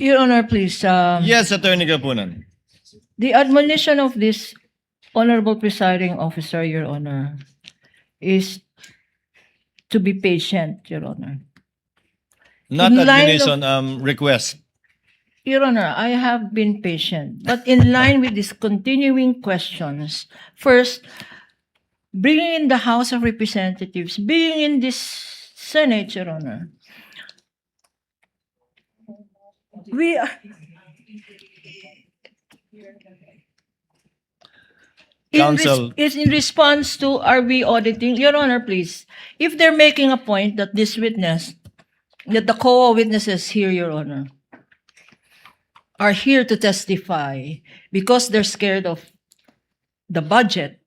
Your Honor, please. Yes, Attorney Kapunan. The admonition of this Honorable Presiding Officer, Your Honor, is to be patient, Your Honor. Not In line admonition, request. Your Honor, I have been patient, but in line with these continuing questions, first, bringing in the House of Representatives, being in this Senate, Your Honor, we are... Counsel. Is in response to, are we auditing? Your Honor, please, if they're making a point that this witness, that the COA witnesses here, Your Honor, are here to testify because they're scared of the budget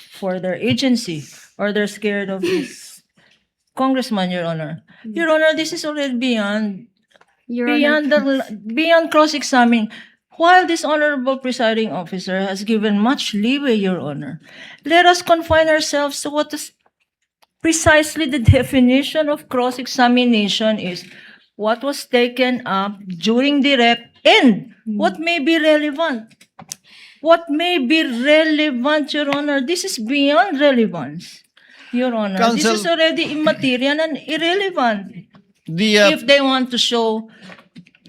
for their agency, or they're scared of this congressman, Your Honor. Your Honor, this is already beyond beyond cross-examining. While this Honorable Presiding Officer has given much leeway, Your Honor, let us confine ourselves to what is precisely the definition of cross-examination is. What was taken up during direct and what may be relevant. What may be relevant, Your Honor? This is beyond relevance, Your Honor. This Counsel- is already immaterial and irrelevant. The If they want to show,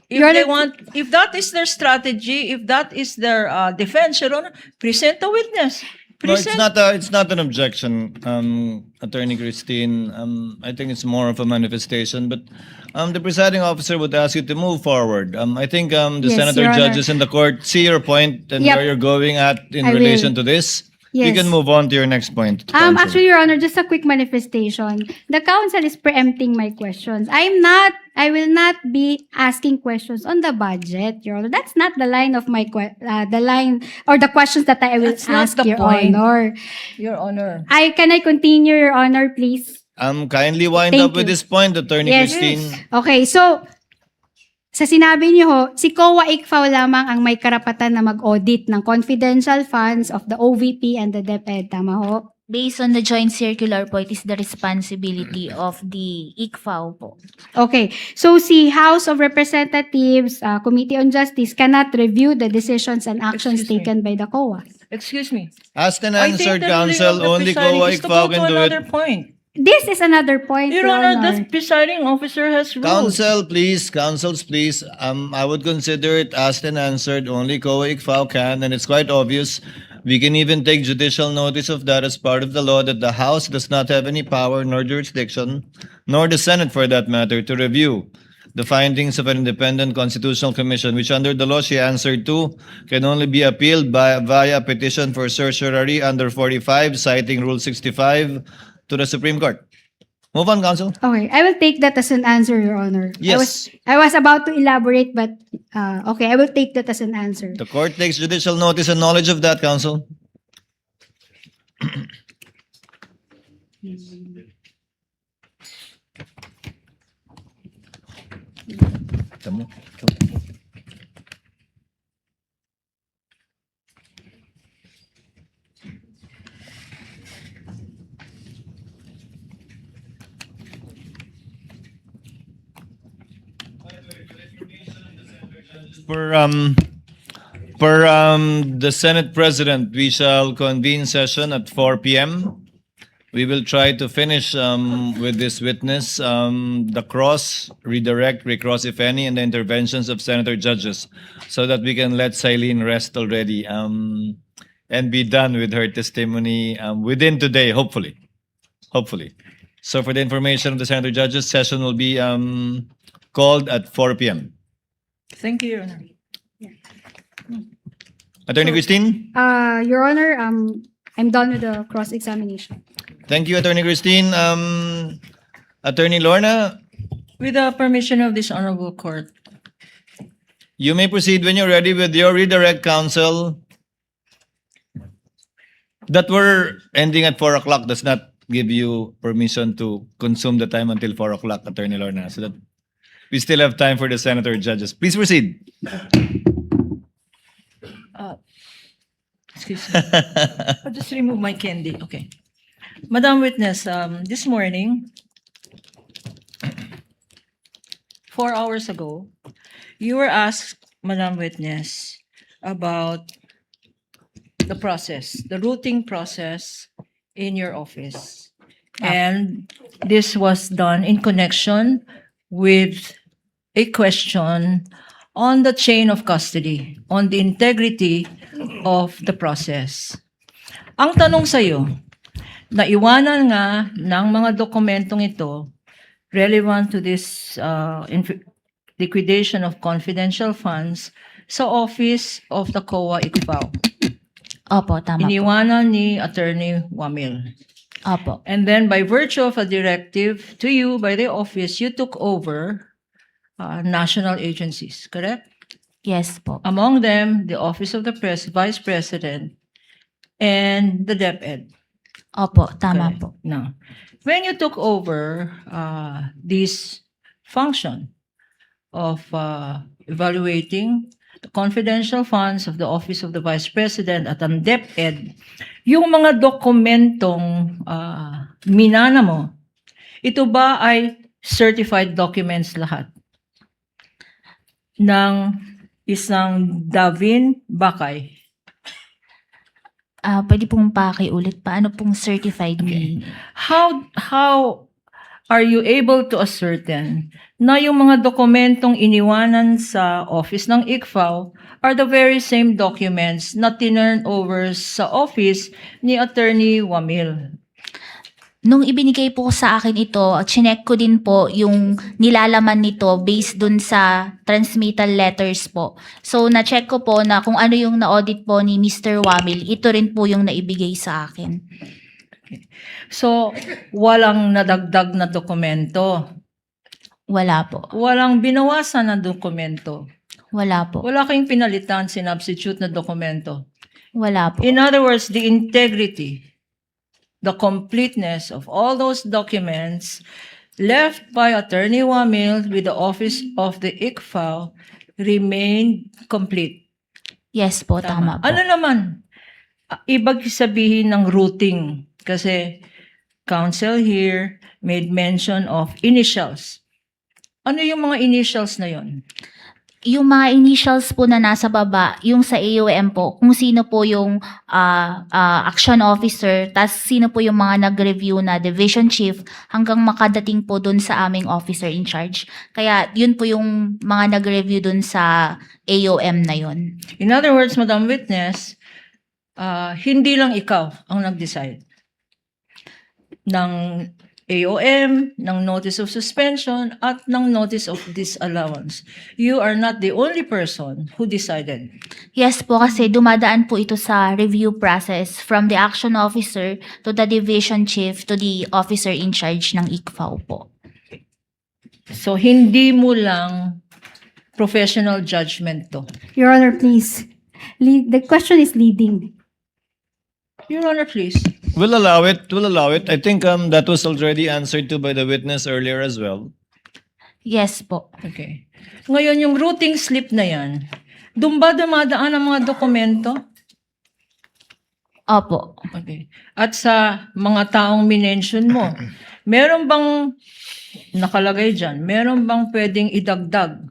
if that is their strategy, if that is their defense, Your Honor, present a witness. no, it's Present. it's not an objection, Attorney Christine. I think it's more of a manifestation, but the presiding officer would ask you to move forward. I think the Yes, senator Your Honor. judges in the court see your point and Yep. where you're going at in I relation will. to this. You Yes. can move on to your next point. Counsel. Actually, Your Honor, just a quick manifestation. The council is preempting my questions. I will not be asking questions on the budget, Your Honor. That's not the line of my the line or the questions that I will That's not ask, the Your point. Honor. Your Honor. Can I continue, Your Honor, please? Kindly wind Thank up with you. this point, Attorney Yes. Christine. Okay, so sa sinabi niyo ho, si COA ICFAO lamang ang may karapatan na mag-audit ng confidential funds of the OVP and the DepEd, tama ho? Based on the joint circular po, it is the responsibility of the ICFAO po. Okay, so si House of Representatives, Committee on Justice cannot review the decisions and actions Excuse me. taken by the COA. Excuse me. Asked and I think answered, the ruling counsel. of the Only presiding COA is to ICFAO go to can do another it. point. This is another point, Your Honor, the Honor. presiding officer has ruled. Counsels, please. I would consider it asked and answered. Only COA ICFAO can, and it's quite obvious. We can even take judicial notice of that as part of the law that the House does not have any power nor jurisdiction, nor the Senate for that matter, to review the findings of an independent constitutional commission, which under the law she answered to, can only be appealed via petition for certiorari under 45, citing Rule 65 to the Supreme Court. Move on, counsel. Okay, I will take that as an answer, Your Honor. Yes. I was about to elaborate, but okay, I will take that as an answer. The court takes judicial notice and knowledge of that, counsel. Tamo. Per the Senate President, we shall convene session at 4 p.m. We will try to finish with this witness, the cross, redirect, recross if any, and the interventions of senator judges so that we can let Silene rest already and be done with her testimony within today, hopefully. Hopefully. So for the information of the senator judges, session will be called at 4 p.m. Thank you, Your Honor. Attorney Christine? Your Honor, I'm done with the cross-examination. Thank you, Attorney Christine. Attorney Lorna, With the permission of this honorable court. you may proceed when you're ready with your redirect, counsel. That we're ending at 4 o'clock does not give you permission to consume the time until 4 o'clock, Attorney Lorna, so that we still have time for the senator judges. Please proceed. Excuse me. I'll just remove my candy. Okay. Madam Witness, this morning, 4 hours ago, You were asked, Madam Witness, about the process, the routing process in your office. And this was done in connection with a question on the chain of custody, on the integrity of the process. Ang tanong sa'yo, naiwanan nga ng mga dokumentong ito relevant to this liquidation of confidential funds sa office of the COA ICFAO. Opo, tama po. Iniwanan ni Attorney Wamil. Opo. And then by virtue of a directive to you by the office, you took over national agencies, correct? Yes po. Among them, the Office of the Vice President and the DepEd. Opo, tama Correct. po. Now, when you took over this function of evaluating the confidential funds of the Office of the Vice President at ang DepEd, yung mga dokumentong minana mo, ito ba ay certified documents lahat ng isang Davin Bakay? Pwede pong pakiulit. Paano pong certified ni... How are you able to ascertain na yung mga dokumentong iniwanan sa office ng ICFAO are the very same documents na tinurn over sa office ni Attorney Wamil? Nung ibinigay po sa akin ito, chinek ko din po yung nilalaman nito based dun sa transmittal letters po. So, na-check ko po na kung ano yung na-audit po ni Mr. Wamil, ito rin po yung naibigay sa akin. So, walang nadagdag na dokumento. Wala po. Walang binawasan na dokumento. Wala po. Wala kayong pinalitan, sinubstitute na dokumento. Wala po. In other words, the integrity, the completeness of all those documents left by Attorney Wamil with the office of the ICFAO remained complete. Yes po, tama po. Ano naman? Ibig sabihin ng routing. Kasi counsel here made mention of initials. Ano yung mga initials na yon? Yung mga initials po na nasa baba, yung sa AOM po, kung sino po yung action officer, tas sino po yung mga nag-review na division chief hanggang makadating po dun sa aming officer in charge. Kaya yun po yung mga nag-review dun sa AOM na yun. In other words, Madam Witness, hindi lang ikaw ang nag-decide ng AOM, ng notice of suspension, at ng notice of disallowance. You are not the only person who decided. Yes po, kasi dumadaan po ito sa review process from the action officer to the division chief to the officer in charge ng ICFAO po. So, hindi mo lang professional judgment to. Your Honor, please. The question is leading. Your Honor, please. We'll allow it. We'll allow it. I think that was already answered to by the witness earlier as well. Yes po. Okay. Ngayon, yung routing slip na yan, doon ba dumadaan ang mga dokumento? Opo. Okay. At sa mga taong minention mo, meron bang nakalagay dyan? Meron bang pwedeng idagdag?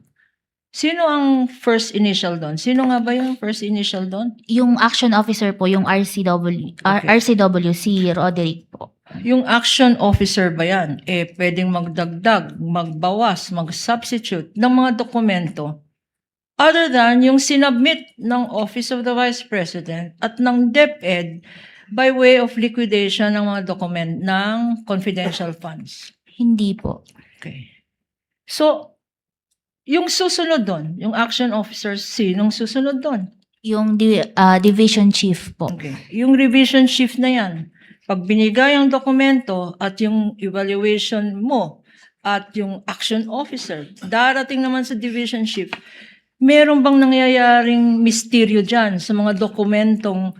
Sino ang first initial doon? Sino nga ba yung first initial doon? Yung action officer po, yung RCW, Okay. RCW, si Roderick po. Yung action officer ba yan? Pwedeng magdagdag, magbawas, mag-substitute ng mga dokumento other than yung sinubmit ng Office of the Vice President at ng DepEd by way of liquidation ng mga document ng confidential funds. Hindi po. Okay. So, yung susunod doon, yung action officer, sinong susunod doon? Yung division chief po. Okay. Yung revision chief na yan, pag binigay ang dokumento at yung evaluation mo at yung action officer, darating naman sa division chief, meron bang nangyayaring misteryo dyan sa mga dokumentong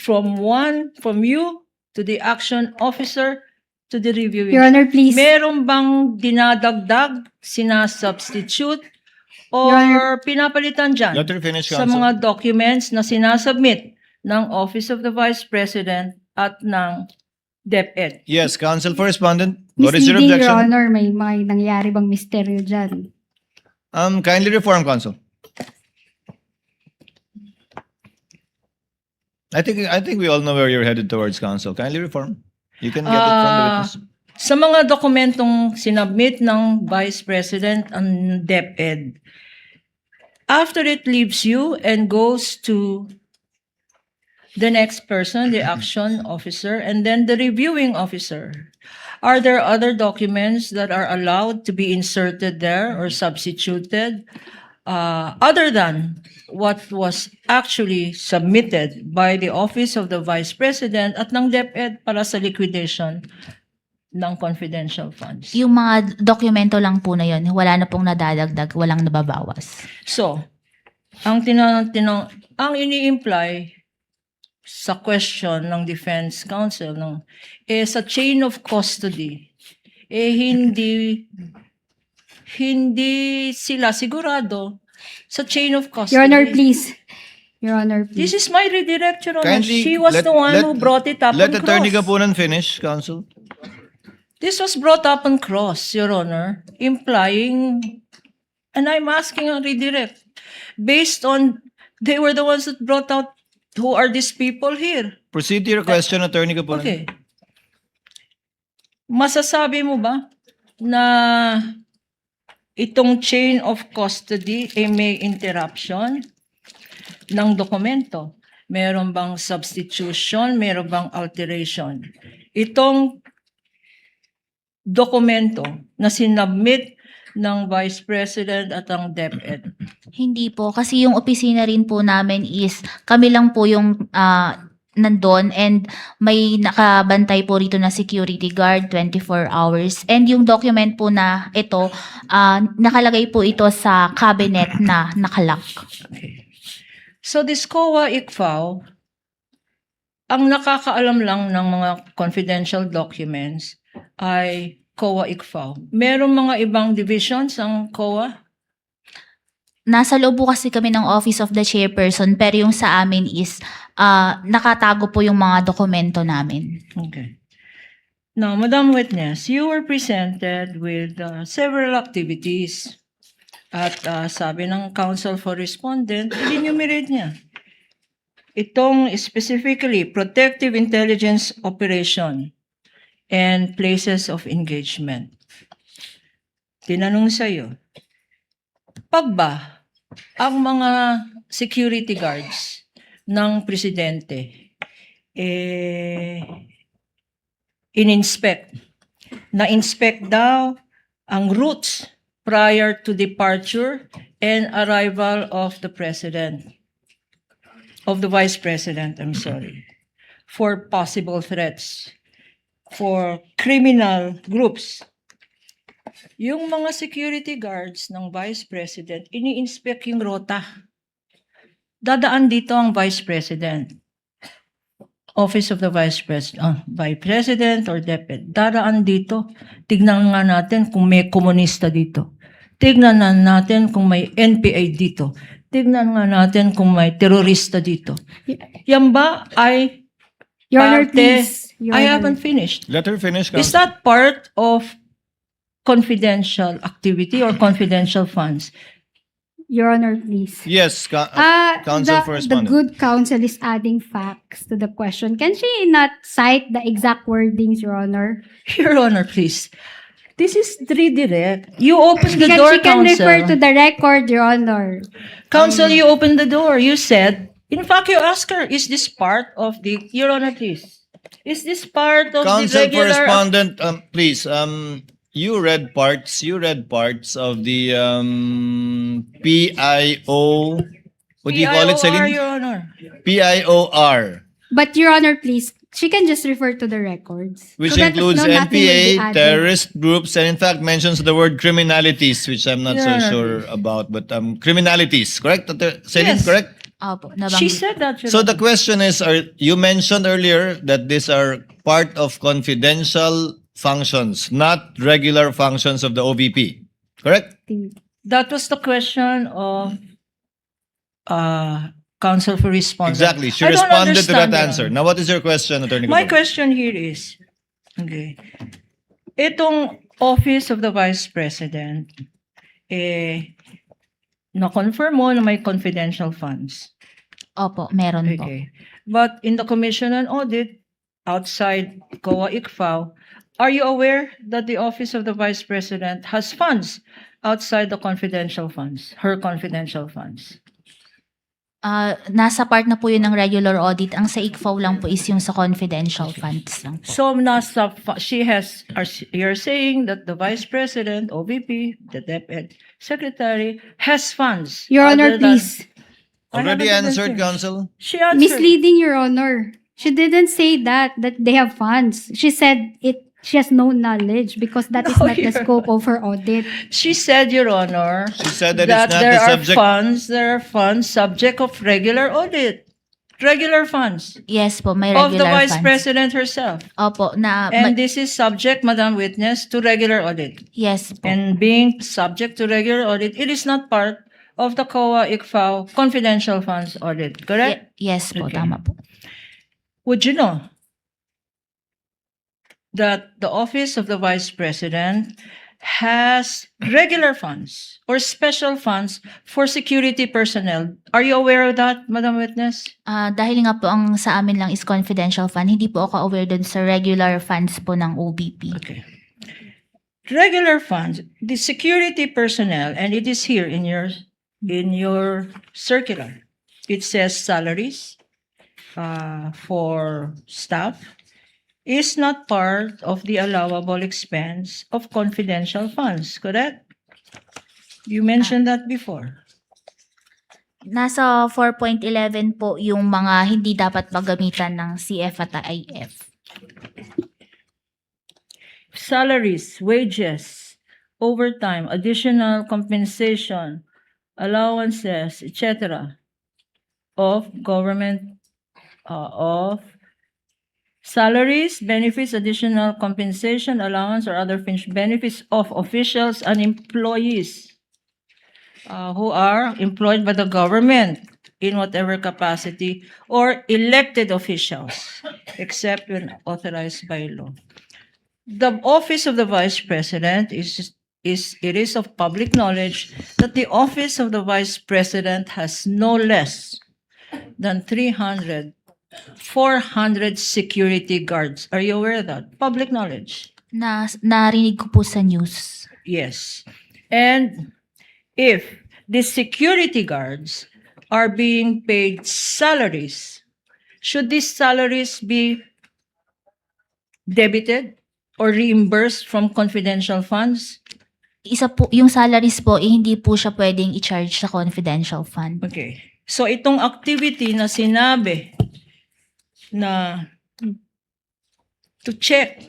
from you to the action officer to the reviewing? Your Honor, please. Meron bang dinadagdag, sinasubstitute, or Your pinapalitan dyan Let her finish, sa counsel. mga documents na sinasubmit ng Office of the Vice President at ng DepEd? Yes, counsel for respondent. What is your Misleading, Your objection? Honor. May nangyayari bang misteryo dyan? Kindly reform, Counsel. I think we all know where you're headed towards, Counsel. Kindly reform. You can get it from the witness. Sa mga dokumentong sinubmit ng Vice President ang DepEd, after it leaves you and goes to the next person, the action officer, and then the reviewing officer, are there other documents that are allowed to be inserted there or substituted other than what was actually submitted by the Office of the Vice President at ng DepEd para sa liquidation ng confidential funds? Yung mga dokumento lang po na yun, wala na pong nadadagdag, walang nababawas. So, ang ini-imply sa question ng Defense Counsel sa chain of custody, hindi sila sigurado sa chain of custody. Your Honor, please. Your Honor, This please. is my redirect, Your Honor. Kindly She was the one who brought it up Let on Attorney cross. Gapunan finish, Counsel. This was brought up on cross, Your Honor, implying, and I'm asking a redirect, based on, they were the ones that brought out, who are these people here? Proceed to your question, Attorney Gapunan. Okay. Masasabi mo ba na itong chain of custody ay may interruption ng dokumento? Meron bang substitution? Meron bang alteration? Itong dokumento na sinubmit ng Vice President at ang DepEd. Hindi po, kasi yung opisina rin po namin is, kami lang po yung nandun and may nakabantay po rito na security guard 24 hours. And yung document po na ito, nakalagay po ito sa cabinet na nakalock. Okay. So this COA ICFAO, ang nakakaalam lang ng mga confidential documents ay COA ICFAO. Merong mga ibang divisions ang COA? Nasa loob po kasi kami ng Office of the Chairperson, pero yung sa amin is nakatago po yung mga dokumento namin. Okay. Now, Madam Witness, you were presented with several activities at sabi ng Counsel for Respondent, enumerate niya. Itong specifically protective intelligence operation and places of engagement. Tinanong sa'yo, pag ba ang mga security guards ng presidente na-inspect daw ang routes prior to departure and arrival of the president, of the vice president, I'm sorry, for possible threats, for criminal groups. Yung mga security guards ng vice president, ini-inspect yung rota. Dadaan dito ang vice president. Office of the Vice President or DepEd. Dadaan dito. Tignan nga natin kung may komunista dito. Tignan nga natin kung may NPA dito. Tignan nga natin kung may terorista dito. Yan ba ay Your Honor, parte? please. Your I Honor. haven't finished. Let her finish, Is Counsel. that part of confidential activity or confidential funds? Your Honor, please. Yes, Counsel for The Respondent. good counsel is adding facts to the question. Can she not cite the exact wordings, Your Honor? Your Honor, please. This is redirect. You opened the door, She can refer Counsel. to the record, Your Honor. Counsel, you opened the door. You said, in fact, you asked her, is this part of the, Your Honor, please. Is this part of Counsel the for regular? Respondent, please, you read parts of the PIO, what do you call it, PIOR, Celine? Your Honor. PIOR, But Your Honor, please, she can just refer to the records. which So that includes nothing will be NPA, added. terrorist groups, and in fact mentions the word criminalities, which I'm not so Yeah. sure about, but criminalities, correct? Celine, Yes. correct? Opo, She nabanggit. said that, Your So the Honor. question is, you mentioned earlier that these are part of confidential functions, not regular functions of the OVP, correct? That was the question of Counsel for Response. Exactly. She I don't responded to that understand, Your answer. Honor. Now, what is your question, Attorney My Gapan? question here is, okay, itong Office of the Vice President, Na-confirm mo na may confidential funds. Opo, meron po. Okay. But in the Commission on Audit, outside COA ICFAO, are you aware that the Office of the Vice President has funds outside the confidential funds, her confidential funds? Nasa part na po yun ng regular audit. Ang sa ICFAO lang po is yung sa confidential funds lang po. So you're saying that the Vice President, OVP, the DepEd Secretary has funds. Your Honor, other than- please. I Already haven't even answered, finished. Counsel. She answered. Misleading, Your Honor. She didn't say that they have funds. She said she has no knowledge because that is No, not the Your scope of her audit. She said, Your Honor, She said that that it's not there the are subject. there are funds subject of regular audit. Regular funds Yes po, may of the regular Vice funds. President herself. Opo, And this is subject, Madam Witness, to regular audit. yes po. And being subject to regular audit, it is not part of the COA ICFAO confidential funds audit, correct? Yes po, Okay. tama po. Would you know that the Office of the Vice President has regular funds or special funds for security personnel? Are you aware of that, Madam Witness? Dahil nga po ang sa amin lang is confidential fund, hindi po ako aware dun sa regular funds po ng OBP. Okay. Regular funds, the security personnel, and it is here in your circular. It says salaries for staff is not part of the allowable expense of confidential funds, correct? You mentioned that before. Nasa 4.11 po yung mga hindi dapat paggamitan ng CF at IF. Salaries, wages, overtime, additional compensation, allowances, etc. of government, of salaries, benefits, additional compensation, allowance, or other fringe benefits of officials and employees who are employed by the government in whatever capacity or elected officials, except when authorized by law. The office of the Vice President it is of public knowledge that the office of the Vice President has no less than 400 security guards. Are you aware of that? Public knowledge. Narinig ko po sa news. Yes. And if the security guards are being paid salaries, should these salaries be debited or reimbursed from confidential funds? Isa po, yung salaries po, hindi po siya pwedeng i-charge sa confidential fund. Okay. So itong activity na sinabi na to check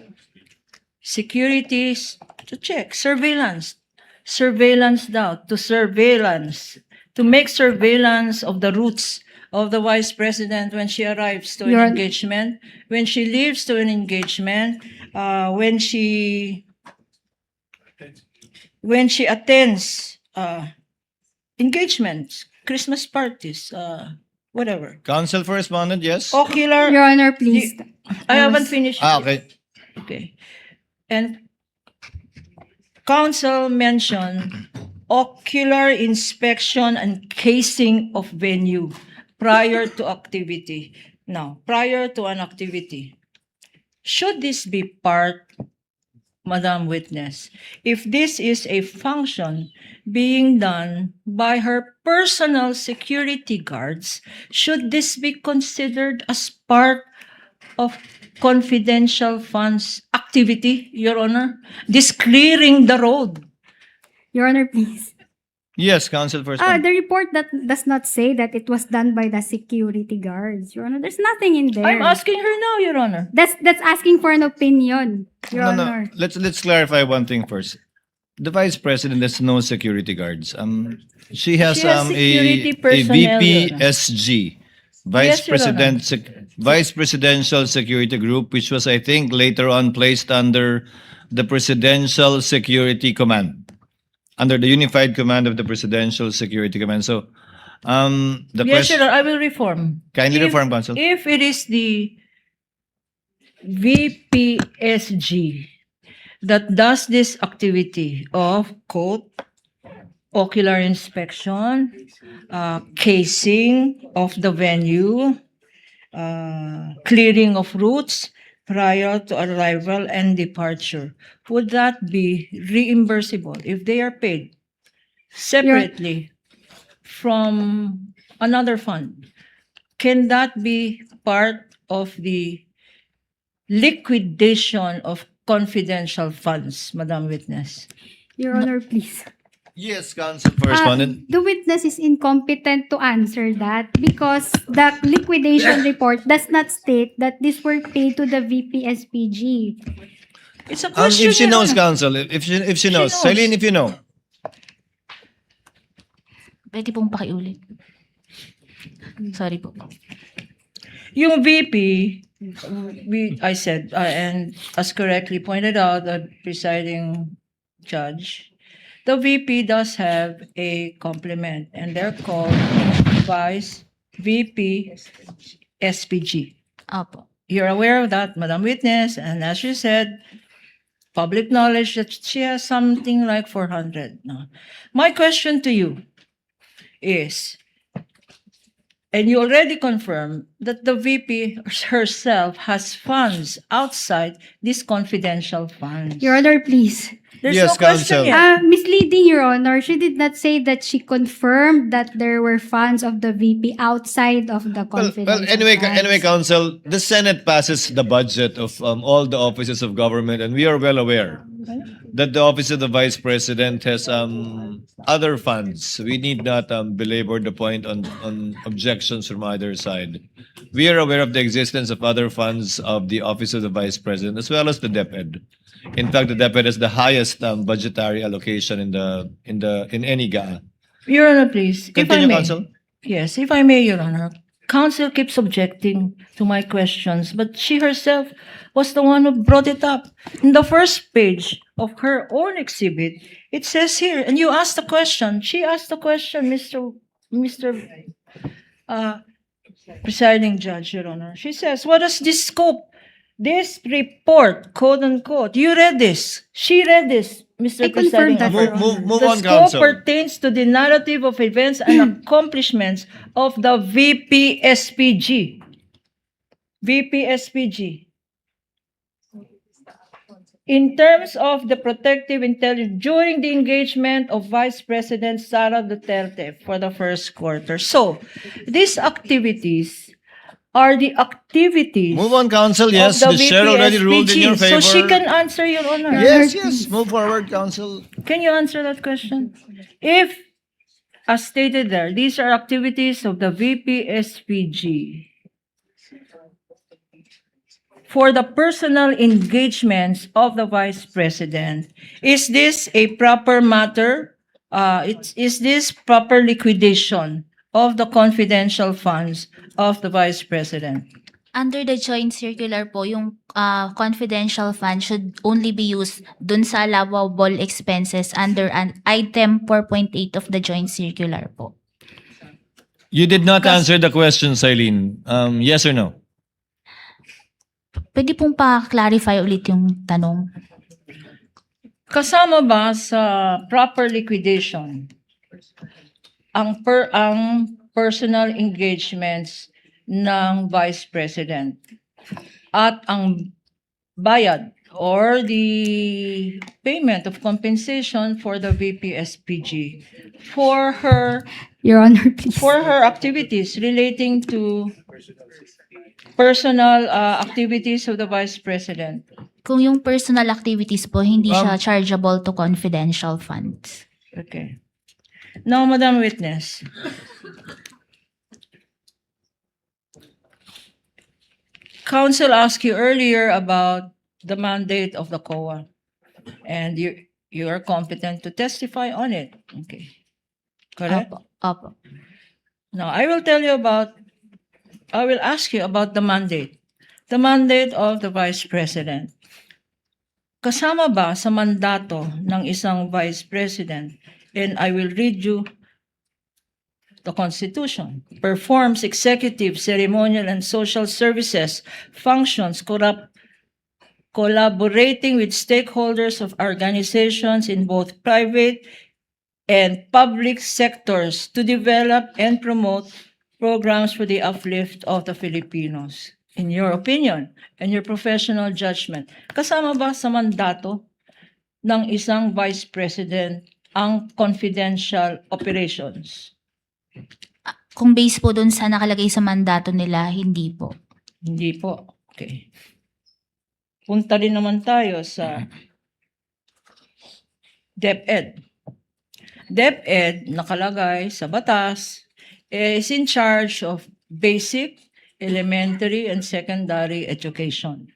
securities, to check surveillance daw, to make surveillance of the routes of the Vice President when she arrives to an Your- engagement, when she leaves to an engagement, when she attends engagements, Christmas parties, whatever. Counsel for respondent, yes? Ocular, Your Honor, please. I haven't finished. Okay. Okay. And counsel mentioned ocular inspection and casing of venue prior to activity. Now, prior to an activity, should this be part, Madam Witness, if this is a function being done by her personal security guards, should this be considered as part of confidential funds activity, Your Honor? This clearing the road. Your Honor, please. Yes, counsel for respondent. The report that does not say that it was done by the security guards. Your Honor, there's nothing in there. I'm asking her now, Your Honor. That's asking for an opinion, Your No, Honor. no. Let's clarify one thing first. The Vice President has no security guards. She has She has security a personnel, Your Honor. VPSG, Yes, Your Honor. Vice Presidential Security Group, which was, I think, later on placed under the Presidential Security Command, under the unified command of the Presidential Security Command. So, the Yes, question, Your Honor, I will reform. kindly If- reform, counsel. If it is the VPSG that does this activity of, quote, ocular inspection, casing of the venue, clearing of routes prior to arrival and departure. Would that be reimbursable if they are paid separately from another fund? Can that be part of the liquidation of confidential funds, Madam Witness? Your Honor, please. Yes, counsel for respondent. The witness is incompetent to answer that because the liquidation report does not state that these were paid to the VPSPG. It's a question. If she Your knows, Honor. counsel, if she knows. knows. Celine, if you know. Pwede pong pakiulit. Sorry po. Yung VP, I said, and as correctly pointed out, the presiding judge, the VP does have a complement, and they're called Vice VP SPG. Opo. You're aware of that, Madam Witness, and as you said, public knowledge that she has something like 400. No. My question to you is, and you already confirmed that the VP herself has funds outside these confidential funds. Your Honor, please. There's Yes, no question counsel. yet. Misleading, Your Honor. She did not say that she confirmed that there were funds of the VP outside of the confidential Anyway, funds. counsel, the Senate passes the budget of all the offices of government, and we are well aware that the office of the Vice President has other funds. We need not belabor the point on objections from either side. We are aware of the existence of other funds of the office of the Vice President as well as the DepEd. In fact, the DepEd has the highest budgetary allocation in any GAA. Your Honor, please. If I Continue, may. counsel. Yes, if I may, Your Honor. Counsel keeps objecting to my questions, but she herself was the one who brought it up. In the first page of her own exhibit, it says here, and you asked the question, she asked the question, Mr. Presiding Judge, Your Honor. She says, what is this scope? This report, quote unquote. You read this. She read this, Mr. I Presiding confirmed that, Officer. Your Honor. Move The on, scope counsel. pertains to the narrative of events and accomplishments of the VPSPG. VPSPG. In terms of the protective intelligence during the engagement of Vice President Sara Duterte for the first quarter. So, these activities are the activities Move on, counsel. of Yes, the the chair already ruled in your VPSPG. favor. So she can answer, Your Honor. Yes, yes. Move forward, counsel. Can you answer that question? If, as stated there, these are activities of the VPSPG for the personal engagements of the Vice President, is this a proper matter? Is this proper liquidation of the confidential funds of the Vice President? Under the joint circular po, yung confidential fund should only be used dun sa allowable expenses under an item 4.8 of the joint circular po. You did not answer the question, Celine. Yes or no? Pwede pong pa-clarify ulit yung tanong. Kasama ba sa proper liquidation ang personal engagements ng Vice President at ang bayad or the payment of compensation for the VPSPG for her Your Honor, please. activities relating to personal activities of the Vice President? Kung yung personal activities po, hindi siya chargeable to confidential funds. Okay. Now, Madam Witness, counsel asked you earlier about the mandate of the COA, and you are competent to testify on it. Okay. Correct? Opo. Opo. Now, I will ask you about the mandate. The mandate of the Vice President. Kasama ba sa mandato ng isang Vice President, and I will read you the Constitution, performs executive, ceremonial, and social services, functions, collaborating with stakeholders of organizations in both private and public sectors to develop and promote programs for the uplift of the Filipinos. In your opinion and your professional judgment, kasama ba sa mandato ng isang Vice President ang confidential operations? Kung base po dun sa nakalagay sa mandato nila, hindi po. Hindi po. Okay. Punta rin naman tayo sa DepEd. DepEd, nakalagay sa batas, is in charge of basic, elementary, and secondary education.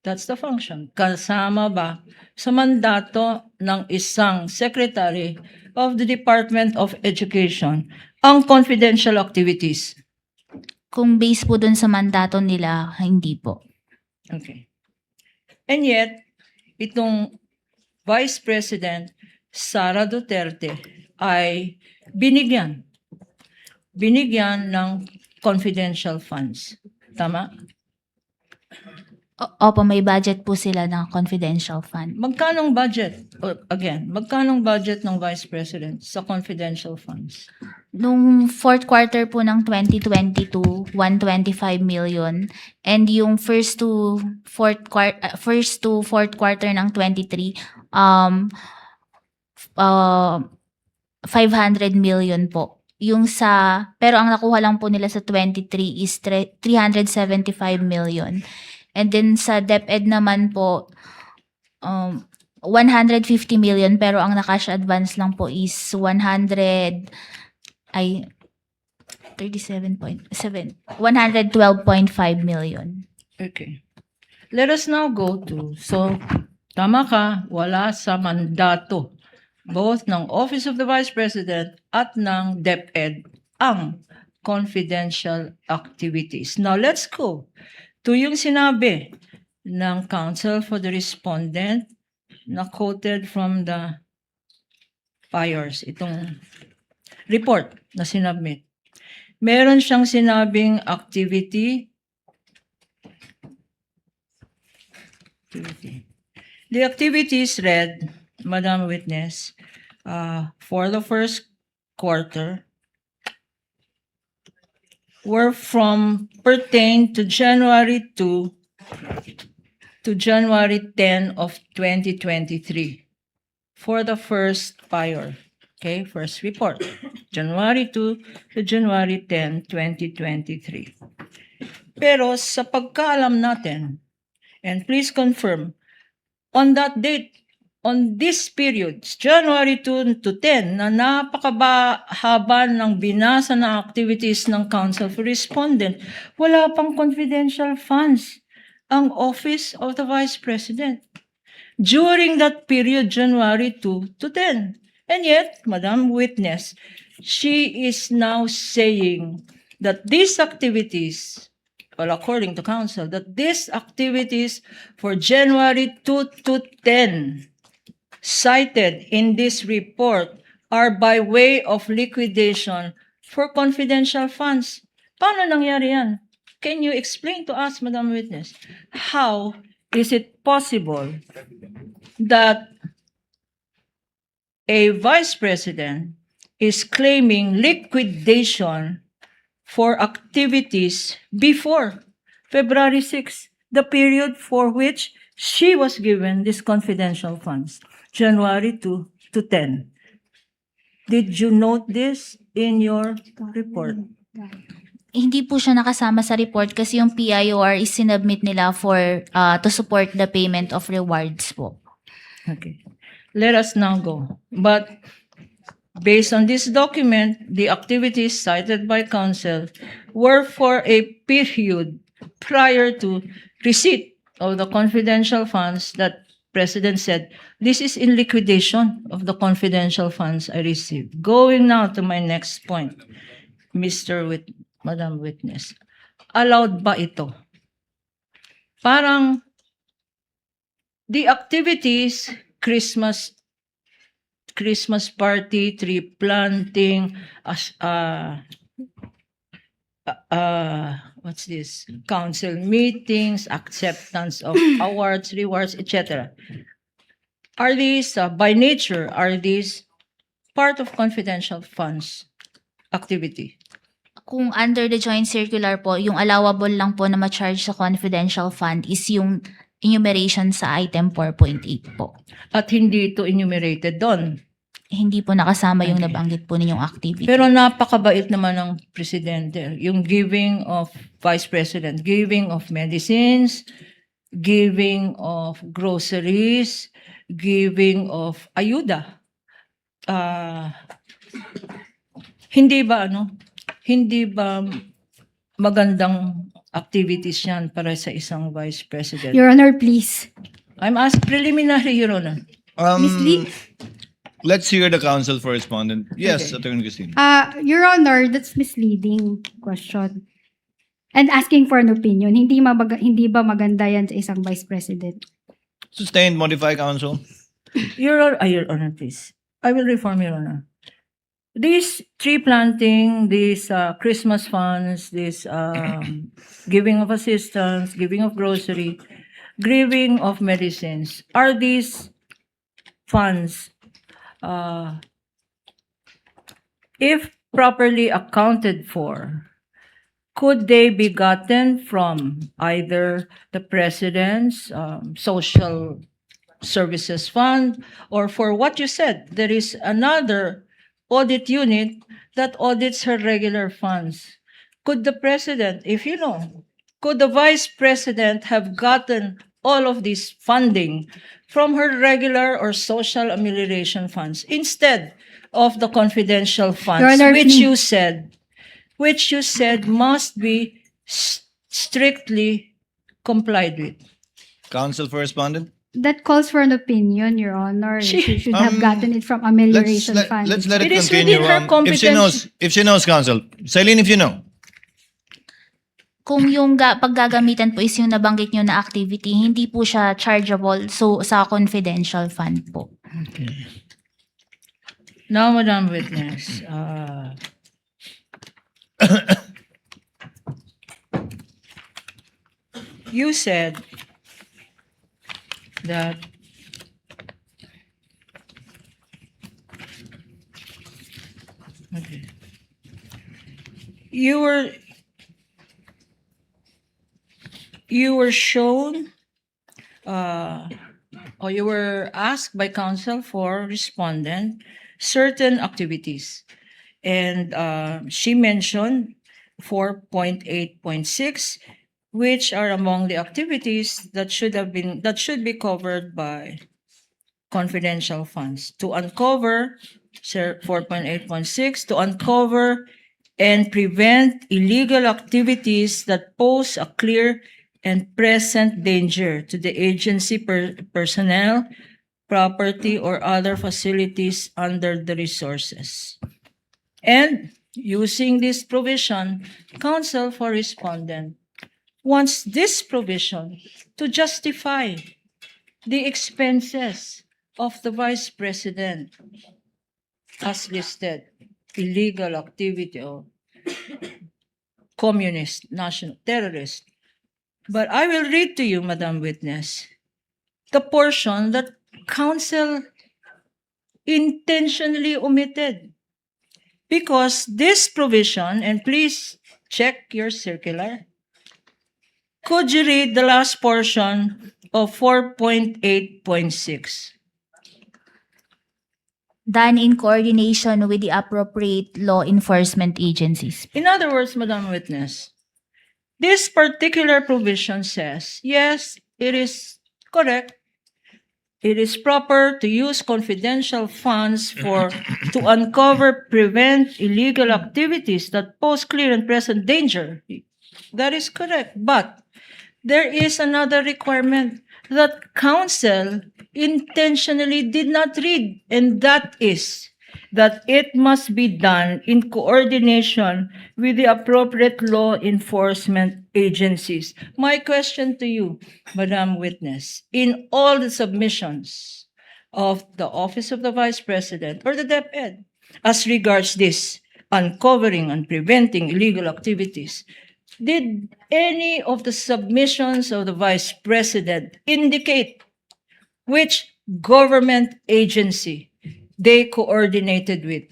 That's the function. Kasama ba sa mandato ng isang Secretary of the Department of Education ang confidential activities? Kung base po dun sa mandato nila, hindi po. Okay. And yet, itong Vice President Sara Duterte ay binigyan ng confidential funds. Tama? Opo, may budget po sila ng confidential fund. Magkanong budget? Magkanong budget ng Vice President sa confidential funds? Nung fourth quarter po ng 2022, 125 million. And yung first to fourth quarter ng 23, 500 million po. Pero ang nakuha lang po nila sa 23 is 375 million. And then sa DepEd naman po, 150 million, pero ang nakash advance lang po is 112.5 million. Okay. Let us now go to, tama ka, wala sa mandato both ng Office of the Vice President at ng DepEd ang confidential activities. Now, let's go to yung sinabi ng Counsel for the Respondent na quoted from the FIORS, itong report na sinubmit. Meron siyang sinabing activity. The activities read, Madam Witness, for the first quarter were pertain to January 2 to January 10 of 2023 for the first FIOR. Okay, first report, January 2 to January 10, 2023. Pero sa pagkaalam natin, and please confirm, on that date, on this period, January 2 to 10, na napakahaba ng binasa na activities ng Counsel for Respondent, wala pang confidential funds ang Office of the Vice President. During that period, January 2 to 10. And yet, Madam Witness, she is now saying that these activities, well, according to Counsel, that these activities for January 2 to 10 cited in this report are by way of liquidation for confidential funds. Paano nangyari yan? Can you explain to us, Madam Witness, how is it possible that a Vice President is claiming liquidation for activities before February 6, the period for which she was given these confidential funds, January 2 to 10. Did you note this in your report? Hindi po siya nakasama sa report kasi yung PIOR is sinubmit nila to support the payment of rewards po. Okay. Let us now go. But based on this document, the activities cited by Counsel were for a period prior to receipt of the confidential funds that President said, this is in liquidation of the confidential funds I received. Going now to my next point, Madam Witness, allowed ba ito? Parang the activities, Christmas party, tree planting, what's this? Council meetings, acceptance of awards, rewards, etc. Are these, by nature, are these part of confidential funds activity? Kung under the joint circular po, yung allowable lang po na ma-charge sa confidential fund is yung enumeration sa item 4.8 po. At hindi ito enumerated doon. Hindi po nakasama yung Okay. nabanggit po ninyong activity. Pero napakabait naman ng presidente. Yung giving of vice president, giving of medicines, giving of groceries, giving of ayuda. Hindi ba magandang activities yan para sa isang vice president? Your Honor, please. I'm asked preliminary, Your Honor. Miss Lee? Let's hear the counsel for respondent. Yes, Okay. Attorney Christine. Your Honor, that's misleading question. And asking for an opinion. Hindi ba maganda yan sa isang vice president? Sustained, modify, counsel. Your Honor, please. I will reform, Your Honor. This tree planting, these Christmas funds, this giving of assistance, giving of grocery, giving of medicines, are these funds, if properly accounted for, could they be gotten from either the president's social services fund, or for what you said, there is another audit unit that audits her regular funds? Could the president, if you know, could the vice president have gotten all of this funding from her regular or social amelioration funds instead of the confidential funds, Your Honor, which you said must be strictly complied with? Counsel for respondent. That calls for an opinion, Your Honor. She should Um, have gotten it from amelioration fund. Let's let it It is continue. within her competence. If she knows, counsel. Celine, if you know. Kung yung paggagamitan po is yung nabanggit nyo na activity, hindi po siya chargeable so sa confidential fund po. Now, Madam Witness, you said that okay. You were shown or you were asked by counsel for respondent certain activities, and she mentioned 4.8.6, which are among the activities that should be covered by confidential funds. To uncover, 4.8.6, to uncover and prevent illegal activities that pose a clear and present danger to the agency personnel, property, or other facilities under the resources. And using this provision, counsel for respondent wants this provision to justify the expenses of the vice president as listed: illegal activity of communist, national terrorist. But I will read to you, Madam Witness, the portion that counsel intentionally omitted. Because this provision, and please check your circular, could you read the last portion of 4.8.6? Done in coordination with the appropriate law enforcement agencies. In other words, Madam Witness, this particular provision says, yes, it is correct. It is proper to use confidential funds to uncover, prevent illegal activities that pose clear and present danger. That is correct. But there is another requirement that counsel intentionally did not read, and that is that it must be done in coordination with the appropriate law enforcement agencies. My question to you, Madam Witness, in all the submissions of the Office of the Vice President or the DepEd as regards this uncovering and preventing illegal activities, did any of the submissions of the Vice President indicate which government agency they coordinated with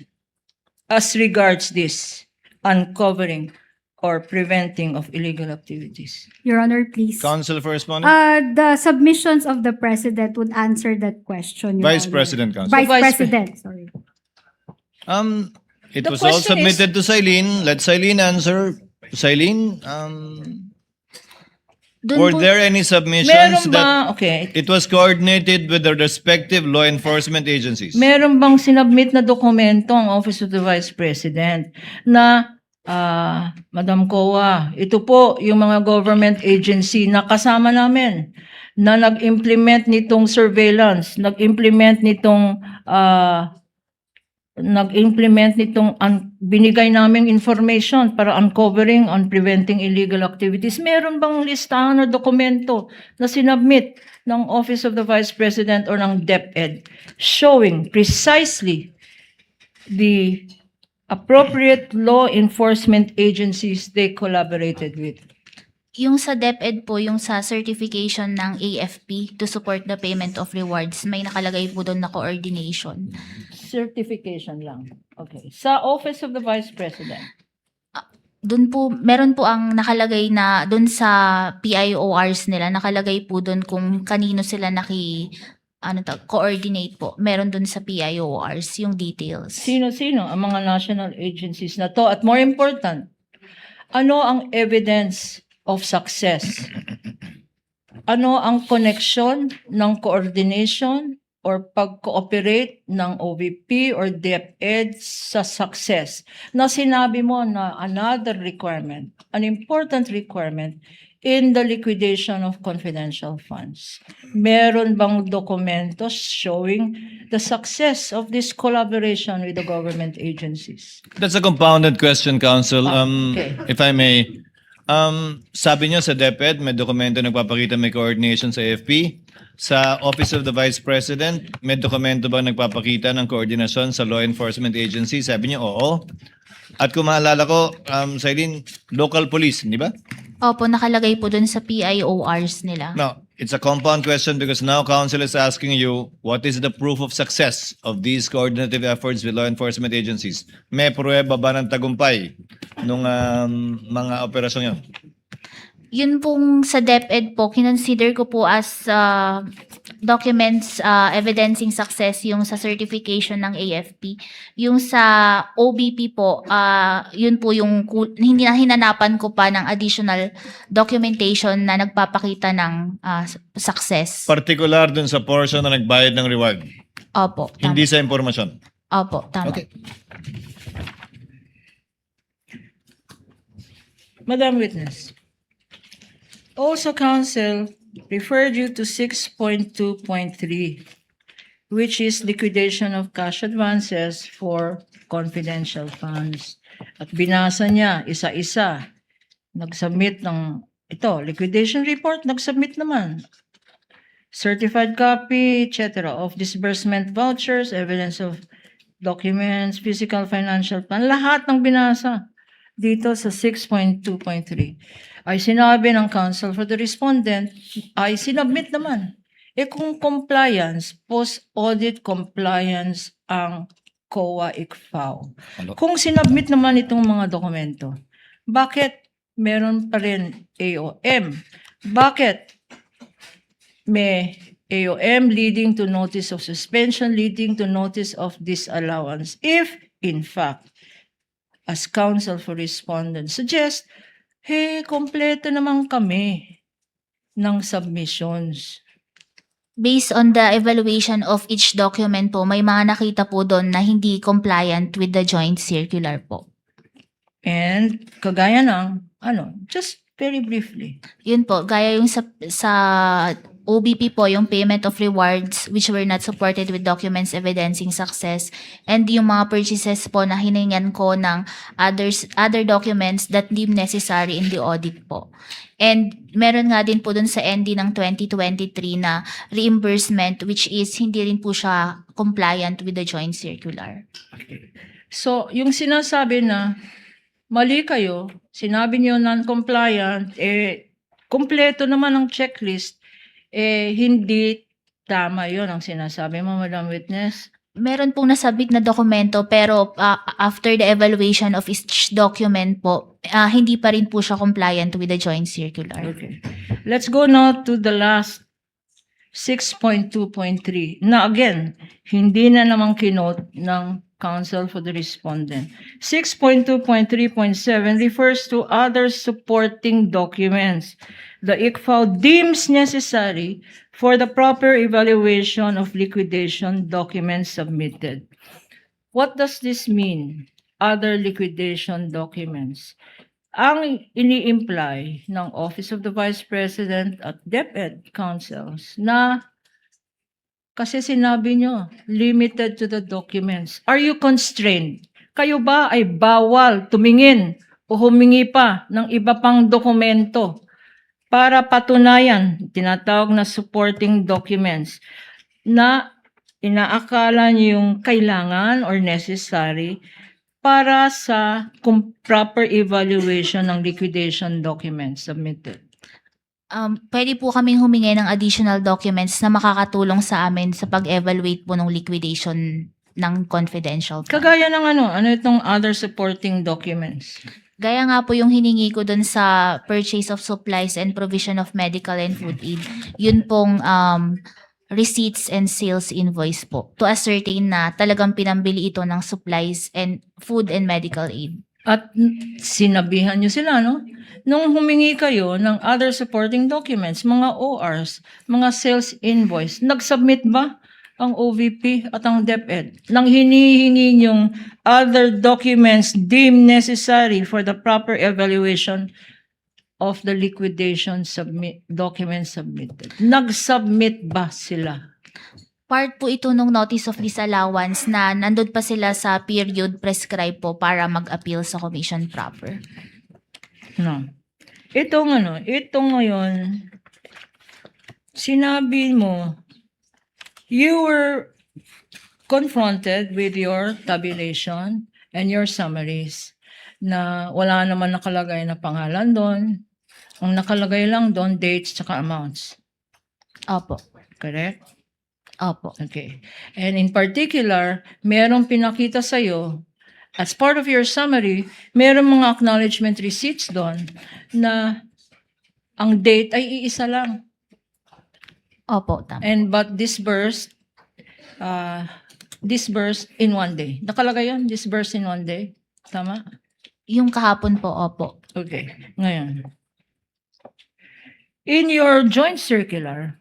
as regards this uncovering or preventing of illegal activities? Your Honor, please. Counsel for respondent. The submissions of the President would answer that question, Your Vice Honor. President, Counsel. Vice Vice President, sorry. It The was all question is- submitted to Silene. Let Silene answer. Silene, Dun were po- there any submissions Meron that ba, okay, it was coordinated with the respective law enforcement agencies? meron bang sinabmit na dokumento ang Office of the Vice President na Madam Coa, ito po yung mga government agency na kasama namin na nag-implement nitong surveillance, nag-implement nitong binigay naming information para uncovering on preventing illegal activities. Meron bang listahan o dokumento na sinabmit ng Office of the Vice President or ng DepEd showing precisely the appropriate law enforcement agencies they collaborated with? Yung sa DepEd po, yung sa certification ng AFP to support the payment of rewards, may nakalagay po doon na coordination. Certification lang. Okay. Sa Office of the Vice President, Doon po, meron po ang nakalagay na doon sa PIORs nila, nakalagay po doon kung kanino sila coordinate po. Meron doon sa PIORs yung details. sino-sino ang mga national agencies na to? At more important, ano ang evidence of success? Ano ang connection ng coordination or pag-cooperate ng OVP or DepEd sa success? Na sinabi mo na another requirement, an important requirement in the liquidation of confidential funds. Meron bang documentos showing the success of this collaboration with the government agencies? That's a compounded question, Counsel. okay. If I may. Sabi niyo sa DepEd, may dokumento nagpapakita may coordination sa AFP. Sa Office of the Vice President, may dokumento ba nagpapakita ng koordinasyon sa law enforcement agency? Sabi niyo, oo. At kung maalala ko, Silene, local police, di ba? Opo, nakalagay po doon sa PIORs nila. No, it's a compound question because now Counsel is asking you, what is the proof of success of these coordinative efforts with law enforcement agencies? May pruweba ba ng tagumpay nung mga operasyon yun? Yun pong sa DepEd po, kinonsider ko po as documents evidencing success yung sa certification ng AFP. Yung sa OBP po, yun po yung hindi na hinanapan ko pa ng additional documentation na nagpapakita ng success. Particular dun sa portion na nagbayad ng reward, Opo, tama. hindi sa impormasyon. Opo, tama. Okay. Madam Witness, also counsel referred you to 6.2.3, which is liquidation of cash advances for confidential funds. At binasa niya isa-isa. Nag-submit ng liquidation report, nag-submit naman. Certified copy, etc. of disbursement vouchers, evidence of documents, physical financial plan, lahat ng binasa dito sa 6.2.3 ay sinabi ng counsel for the respondent ay sinabmit naman. Kung compliance, post-audit compliance ang COA-ICFAO. Kung sinabmit naman itong mga dokumento, bakit meron pa rin AOM? Bakit may AOM leading to notice of suspension, leading to notice of disallowance? If, in fact, as counsel for respondent suggest, kompleto naman kami ng submissions. Based on the evaluation of each document po, may mga nakita po doon na hindi compliant with the joint circular po. And kagaya ng, just very briefly. Yun po, gaya yung sa OBP po, yung payment of rewards which were not supported with documents evidencing success, and yung mga purchases po na hiningan ko ng other documents that deemed necessary in the audit po. And meron nga din po dun sa ND ng 2023 na reimbursement which is hindi rin po siya compliant with the joint circular. So, yung sinasabi na mali kayo, sinabi niyo non-compliant, kompleto naman ang checklist, hindi tama yon ang sinasabi mo, Madam Witness. Meron pong nasabit na dokumento pero after the evaluation of each document po, hindi pa rin po siya compliant with the joint circular. Okay. Let's go now to the last 6.2.3. Na again, hindi na namang kinote ng counsel for the respondent. 6.2.3.7 refers to other supporting documents the ICFAO deems necessary for the proper evaluation of liquidation documents submitted. What does this mean? Other liquidation documents. Ang ini-imply ng Office of the Vice President at DepEd councils na kasi sinabi nyo, limited to the documents. Are you constrained? Kayo ba ay bawal tumingin o humingi pa ng iba pang dokumento para patunayan, tinatawag na supporting documents, na inaakala nyo yung kailangan or necessary para sa proper evaluation ng liquidation documents submitted? Pwede po kaming humingi ng additional documents na makakatulong sa amin sa pag-evaluate po ng liquidation ng confidential fund. Kagaya ng ano itong other supporting documents? Gaya nga po yung hiningi ko dun sa purchase of supplies and provision of medical and food aid. Yun pong receipts and sales invoice po to ascertain na talagang pinambili ito ng supplies and food and medical aid. At sinabihan nyo sila, no? Nung humingi kayo ng other supporting documents, mga ORs, mga sales invoice, nag-submit ba ang OVP at ang DepEd nang hinihingi nyong other documents deemed necessary for the proper evaluation of the liquidation documents submitted? Nag-submit ba sila? Part po ito nung notice of disallowance na nandun pa sila sa period prescribed po para mag-appeal sa commission proper. No. Ito ngayon, sinabi mo, you were confronted with your tabulation and your summaries na wala naman nakalagay na pangalan doon. Ang nakalagay lang doon, dates tsaka amounts. Opo. Correct? Opo. Okay. And in particular, merong pinakita sa'yo, as part of your summary, merong mga acknowledgement receipts doon na ang date ay iisa lang. Opo, tama. But disbursed in one day. Nakalagay yun, disbursed in one day. Tama? Yung kahapon po, opo. Okay. Ngayon. In your joint circular,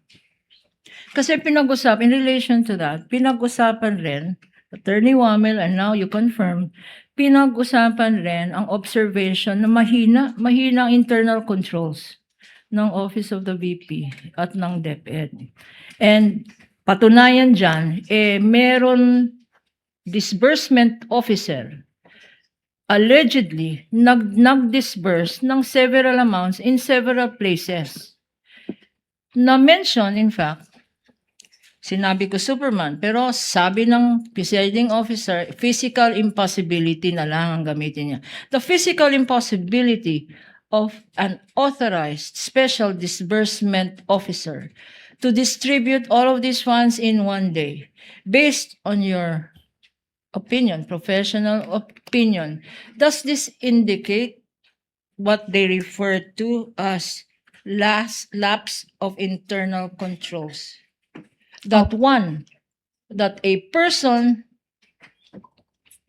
kasi in relation to that, pinag-usapan rin, Attorney Wamel, and now you confirm, pinag-usapan rin ang observation na mahina ang internal controls ng Office of the VP at ng DepEd. And patunayan dyan, meron disbursement officer allegedly nag-disburse ng several amounts in several places. Na-mention, in fact, sinabi ko Superman, pero sabi ng presiding officer, physical impossibility na lang ang gamitin niya. The physical impossibility of an authorized special disbursement officer to distribute all of these funds in one day, based on your opinion, professional opinion. Does this indicate what they refer to as lapse of internal controls? That a person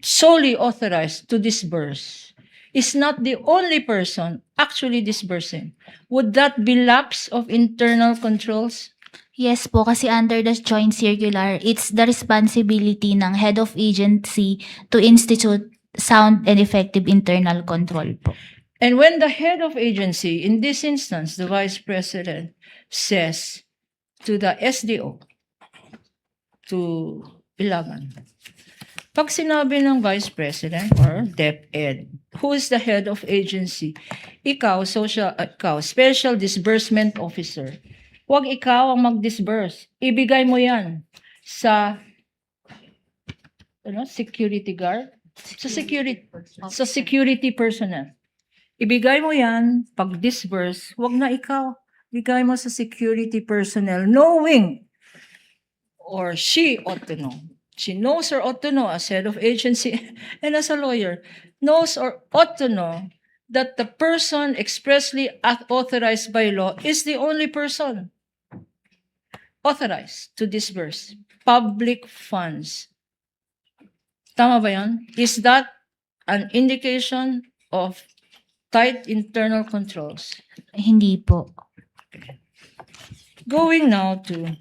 solely authorized to disburse is not the only person actually disbursing. Would that be lapse of internal controls? Yes po, kasi under the joint circular, it's the responsibility ng head of agency to institute sound and effective internal control po. And when the head of agency, in this instance, the vice president, says to the SDO, to Ilagan, pag sinabi ng vice president or DepEd, who is the head of agency, ikaw, special disbursement officer, huwag ikaw ang mag-disburse. Ibigay mo yan sa security guard, sa security personnel. Ibigay mo yan, pag-disburse, huwag na ikaw. Ibigay mo sa security personnel, knowing, or she ought to know, she knows or ought to know as head of agency and as a lawyer, knows or ought to know that the person expressly authorized by law is the only person authorized to disburse public funds. Tama ba yan? Is that an indication of tight internal controls? Hindi po. Going now to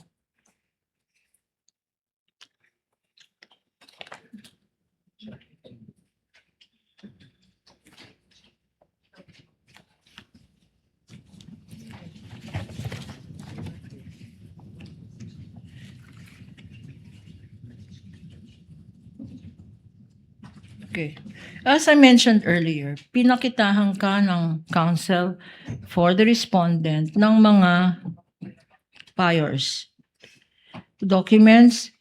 Okay. As I mentioned earlier, pinakitahan ka ng counsel for the respondent ng mga priors. Documents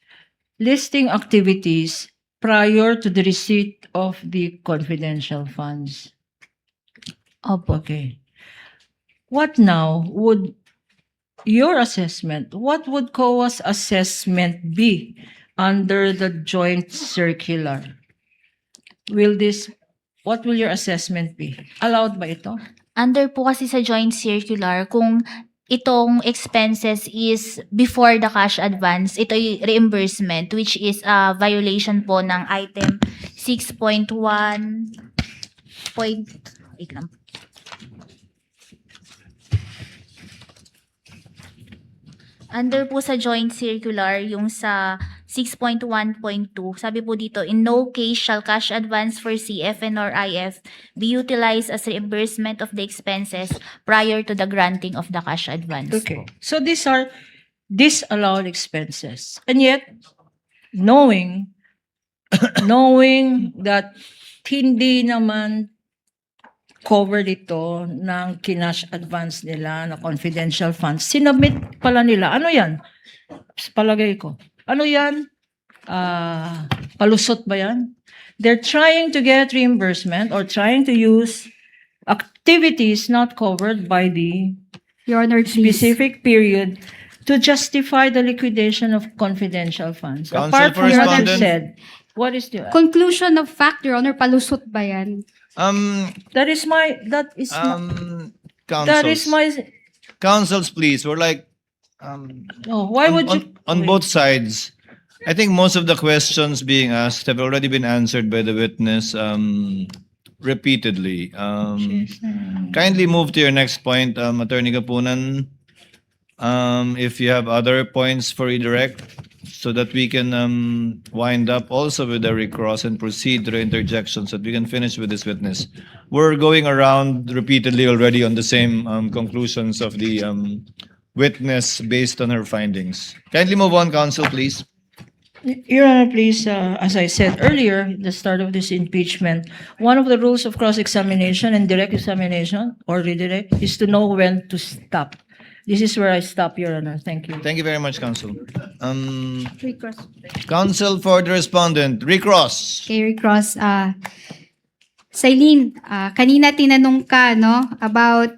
listing activities prior to the receipt of the confidential funds. Opo. Okay. What now would your assessment, what would COA's assessment be under the joint circular? What will your assessment be? Allowed ba ito? Under po kasi sa joint circular, kung itong expenses is before the cash advance, ito ay reimbursement, which is a violation po ng item 6.1. Wait lang. Under po sa joint circular, yung sa 6.1.2, sabi po dito, in no case shall cash advance for CFN or IF be utilized as reimbursement of the expenses prior to the granting of the cash advance. Okay. So these are disallowed expenses. And yet, knowing that hindi naman covered ito ng kinash advance nila na confidential funds, sinubmit pala nila. Ano yan? Palagay ko. Ano yan? Palusot ba yan? They're trying to get reimbursement or trying to use activities not covered by the Your Honor, please. specific period to justify the liquidation of confidential funds. Counsel Apart for from what you respondent. said, what is the... Conclusion of fact, Your Honor, palusot ba yan? That is my... Counsels, please. We're like, Oh, why would you... on both sides. I think most of the questions being asked have already been answered by the witness repeatedly. Kindly move to your next point, Attorney Kapunan. If you have other points for redirect, so that we can wind up also with the recross and proceed to the interjections, so that we can finish with this witness. We're going around repeatedly already on the same conclusions of the witness based on her findings. Kindly move on, counsel, please. Your Honor, please, as I said earlier, at the start of this impeachment, one of the rules of cross-examination and direct examination or redirect is to know when to stop. This is where I stop, Your Honor. Thank you. Thank you very much, counsel. Recross. Counsel for the respondent, recross. Okay, recross. Sailin, kanina tinanong ka, no, about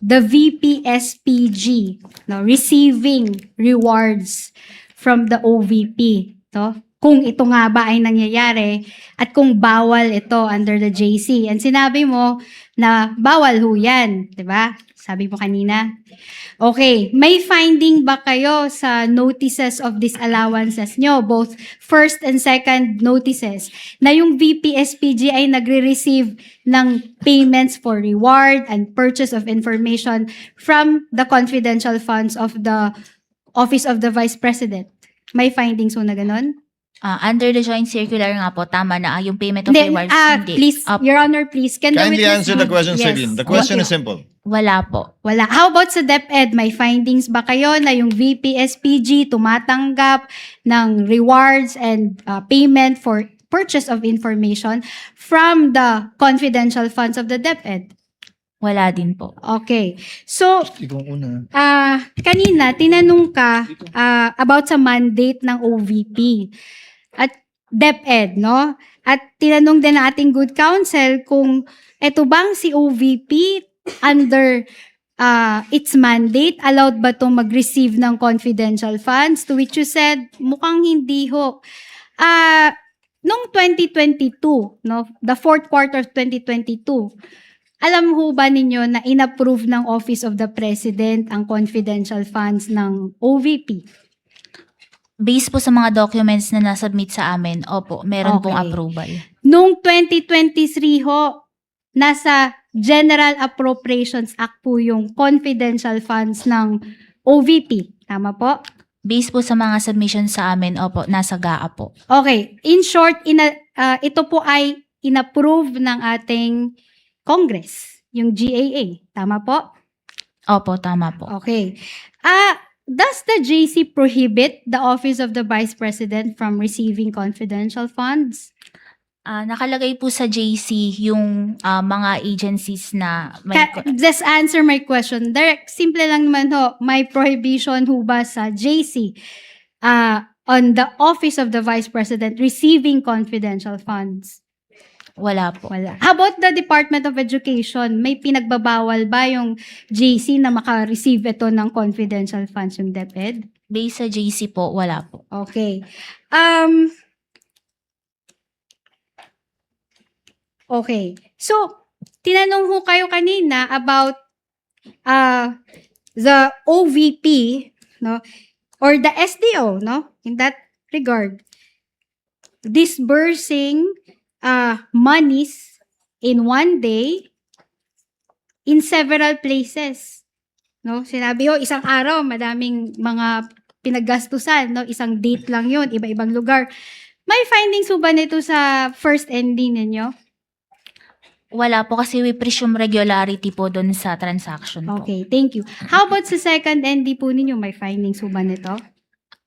the VPSPG, no, receiving rewards from the OVP, no? Kung ito nga ba ay nangyayari at kung bawal ito under the JC. And sinabi mo na bawal ho yan, di ba? Sabi mo kanina. Okay, may finding ba kayo sa notices of disallowances nyo, both first and second notices, na yung VPSPG ay nagre-receive ng payments for reward and purchase of information from the confidential funds of the Office of the Vice President? May findings ho na ganon? Under the joint circular nga po, tama na yung payment of Then, rewards. Hindi. please, Your Honor, please, can the Kindly witness answer the question, Yes. Celine. The question is simple. Wala po. Wala. How about sa DepEd? May findings ba kayo na yung VPSPG tumatanggap ng rewards and payment for purchase of information from the confidential funds of the DepEd? Wala din po. Okay. So, Ikaw una. kanina, tinanong ka about sa mandate ng OVP at DepEd, no? At tinanong din ng ating good counsel kung eto bang si OVP under its mandate? Allowed ba itong mag-receive ng confidential funds? To which you said, mukhang hindi ho. Noong 2022, no, the fourth quarter of 2022, alam ho ba ninyo na inapprove ng Office of the President ang confidential funds ng OVP? Based po sa mga documents na nasubmit sa amin, opo, meron pong Okay. approval. Noong 2023 ho, nasa General Appropriations Act po yung confidential funds ng OVP. Tama po? Based po sa mga submissions sa amin, opo, nasa GAA po. Okay. In short, ito po ay inapprove ng ating Congress, yung GAA. Tama po? Opo, tama po. Okay. Does the JC prohibit the Office of the Vice President from receiving confidential funds? Nakalagay po sa JC yung mga agencies na may... Just answer my question. Direct, simple lang naman ho. May prohibition ho ba sa JC on the Office of the Vice President receiving confidential funds? Wala po. Wala. How about the Department of Education? May pinagbabawal ba yung JC na maka-receive ito ng confidential funds yung DepEd? Based sa JC po, wala po. Okay. Okay. So, tinanong ho kayo kanina about the OVP, no? Or the SDO, no? In that regard. Disbursing monies in one day in several places. No? Sinabi ho, isang araw, madaming mga pinaggastusan, no? Isang date lang yun, iba-ibang lugar. May findings ho ba nito sa first ending ninyo? Wala po kasi we presume regularity po doon sa transaction po. Okay, thank you. How about sa second ND po ninyo? May findings ho ba nito?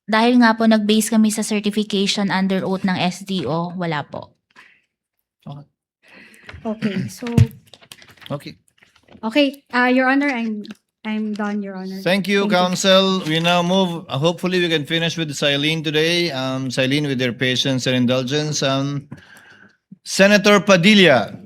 Dahil nga po nag-base kami sa certification under oath ng SDO, wala po. Okay, so, Okay. okay, Your Honor, I'm done, Your Honor. Thank you, Counsel. We now move, hopefully we can finish with Silene today. Silene, with your patience and indulgence. Senator Padilla.